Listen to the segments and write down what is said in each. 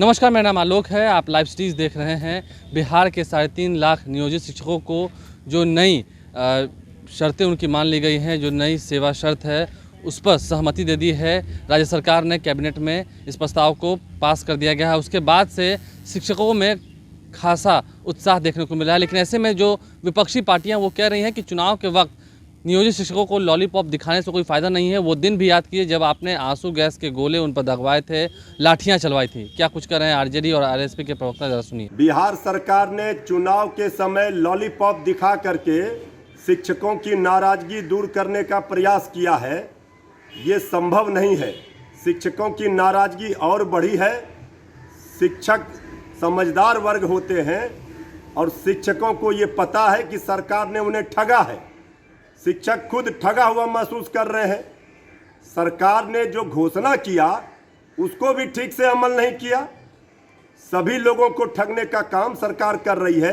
नमस्कार, मेरा नाम आलोक है। आप लाइव स्ट्रीज देख रहे हैं। बिहार के 3.5 लाख नियोजित शिक्षकों को जो नई शर्तें उनकी मान ली गई हैं, जो नई सेवा शर्त है, उस पर सहमति दे दी है राज्य सरकार ने। कैबिनेट में इस प्रस्ताव को पास कर दिया गया है। उसके बाद से शिक्षकों में खासा उत्साह देखने को मिला है। लेकिन ऐसे में जो विपक्षी पार्टियां वो कह रही हैं कि चुनाव के वक्त नियोजित शिक्षकों को लॉलीपॉप दिखाने से कोई फ़ायदा नहीं है। वो दिन भी याद कीजिए जब आपने आंसू गैस के गोले उन पर दगवाए थे, लाठियां चलवाई थी। क्या कुछ कर रहे हैं आरजेडी और आरएसपी के प्रवक्ता, जरा सुनिए। बिहार सरकार ने चुनाव के समय लॉलीपॉप दिखा करके शिक्षकों की नाराजगी दूर करने का प्रयास किया है। ये संभव नहीं है। शिक्षकों की नाराजगी और बढ़ी है। शिक्षक समझदार वर्ग होते हैं और शिक्षकों को ये पता है कि सरकार ने उन्हें ठगा है। शिक्षक खुद ठगा हुआ महसूस कर रहे हैं। सरकार ने जो घोषणा किया उसको भी ठीक से अमल नहीं किया। सभी लोगों को ठगने का काम सरकार कर रही है।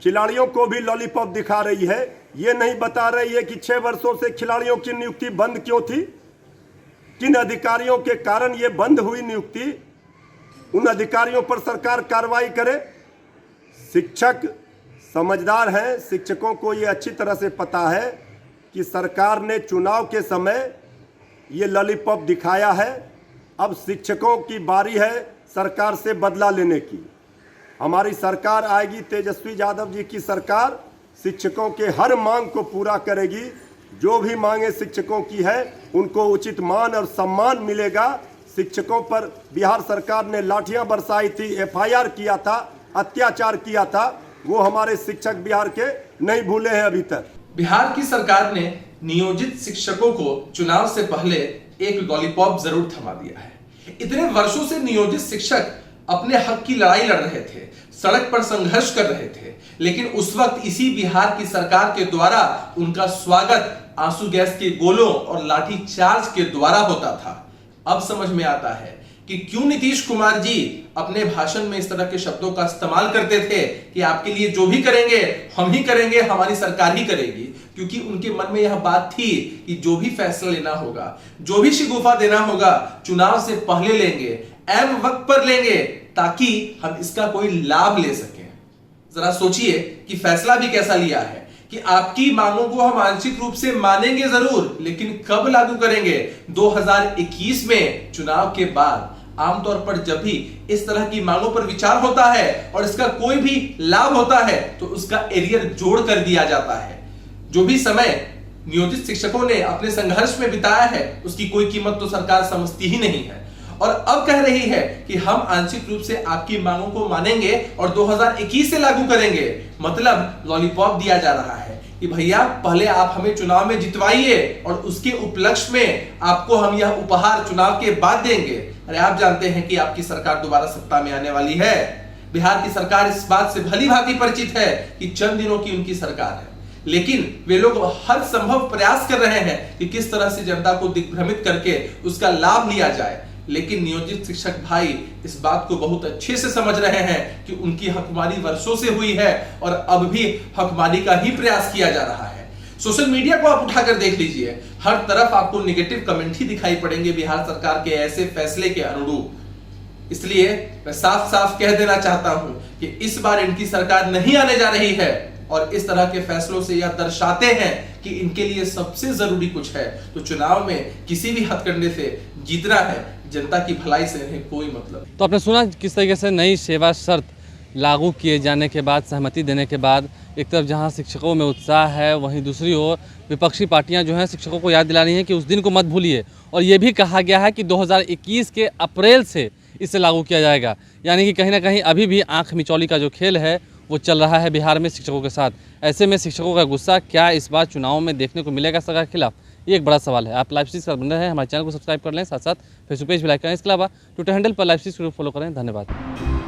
खिलाड़ियों को भी लॉलीपॉप दिखा रही है। ये नहीं बता रही है कि 6 वर्षों से खिलाड़ियों की नियुक्ति बंद क्यों थी, किन अधिकारियों के कारण ये बंद हुई नियुक्ति। उन अधिकारियों पर सरकार कार्रवाई करे। शिक्षक समझदार हैं। शिक्षकों को ये अच्छी तरह से पता है कि सरकार ने चुनाव के समय ये लॉलीपॉप दिखाया है। अब शिक्षकों की बारी है सरकार से बदला लेने की। हमारी सरकार आएगी, तेजस्वी यादव जी की सरकार शिक्षकों के हर मांग को पूरा करेगी। जो भी मांगे शिक्षकों की है उनको उचित मान और सम्मान मिलेगा। शिक्षकों पर बिहार सरकार ने लाठियां बरसाई थी, FIR किया था, अत्याचार किया था, वो हमारे शिक्षक बिहार के नहीं भूले हैं अभी तक। बिहार की सरकार ने नियोजित शिक्षकों को चुनाव से पहले एक लॉलीपॉप जरूर थमा दिया है। इतने वर्षों से नियोजित शिक्षक अपने हक की लड़ाई लड़ रहे थे, सड़क पर संघर्ष कर रहे थे, लेकिन उस वक्त इसी बिहार की सरकार के द्वारा उनका स्वागत आंसू गैस के गोलों और लाठी चार्ज के द्वारा होता था। अब समझ में आता है कि क्यों नीतीश कुमार जी अपने भाषण में इस तरह के शब्दों का इस्तेमाल करते थे कि आपके लिए जो भी करेंगे हम ही करेंगे, हमारी सरकार ही करेगी। क्योंकि उनके मन में यह बात थी कि जो भी फैसला लेना होगा, जो भी शिगुफा देना होगा, चुनाव से पहले लेंगे, ऐन वक्त पर लेंगे, ताकि हम इसका कोई लाभ ले सकें। जरा सोचिए कि फैसला भी कैसा लिया है कि आपकी मांगों को हम आंशिक रूप से मानेंगे जरूर, लेकिन कब लागू करेंगे? 2021 में चुनाव के बाद। आमतौर पर जब भी इस तरह की मांगों पर विचार होता है और इसका कोई भी लाभ होता है तो उसका एरियर जोड़ कर दिया जाता है। जो भी समय नियोजित शिक्षकों ने अपने संघर्ष में बिताया है उसकी कोई कीमत तो सरकार समझती ही नहीं है, और अब कह रही है कि हम आंशिक रूप से आपकी मांगों को मानेंगे और 2021 से लागू करेंगे। मतलब लॉलीपॉप दिया जा रहा है कि भैया पहले आप हमें चुनाव में जितवाइए और उसके उपलक्ष्य में आपको हम यह उपहार चुनाव के बाद देंगे। अरे आप जानते हैं कि आपकी सरकार दोबारा सत्ता में आने वाली है। बिहार की सरकार इस बात से भली भांति परिचित है कि चंद दिनों की उनकी सरकार है, लेकिन वे लोग हर संभव प्रयास कर रहे हैं कि किस तरह से जनता को दिग्भ्रमित करके उसका लाभ लिया जाए। लेकिन नियोजित शिक्षक भाई इस बात को बहुत अच्छे से समझ रहे हैं कि उनकी हकमारी वर्षों से हुई है और अब भी हकमारी का ही प्रयास किया जा रहा है। सोशल मीडिया को आप उठाकर देख लीजिए, हर तरफ आपको नेगेटिव कमेंट ही दिखाई पड़ेंगे बिहार सरकार के ऐसे फैसले के अनुरूप। इसलिए मैं साफ साफ कह देना चाहता हूं कि इस बार इनकी सरकार नहीं आने जा रही है, और इस तरह के फैसलों से यह दर्शाते हैं कि इनके लिए सबसे जरूरी कुछ है तो चुनाव में किसी भी हथकंडे से जीतना है। जनता की भलाई से इन्हें कोई मतलब। तो आपने सुना किस तरीके से नई सेवा शर्त लागू किए जाने के बाद, सहमति देने के बाद एक तरफ जहां शिक्षकों में उत्साह है, वहीं दूसरी ओर विपक्षी पार्टियां जो हैं शिक्षकों को याद दिला रही हैं कि उस दिन को मत भूलिए। और ये भी कहा गया है कि 2021 के अप्रैल से इसे लागू किया जाएगा। यानी कि कहीं ना कहीं अभी भी आँख मिचौली का जो खेल है वो चल रहा है बिहार में शिक्षकों के साथ। ऐसे में शिक्षकों का गुस्सा क्या इस बार चुनाव में देखने को मिलेगा सरकार के खिलाफ, ये एक बड़ा सवाल है। आप लाइव स्ट्रीज का बन रहे हैं, हमारे चैनल को सब्सक्राइब कर लें, साथ साथ फेसबुक पेज भी लाइक करें। इसके अलावा ट्विटर हैंडल पर लाइव स्ट्रीज को फॉलो करें। धन्यवाद।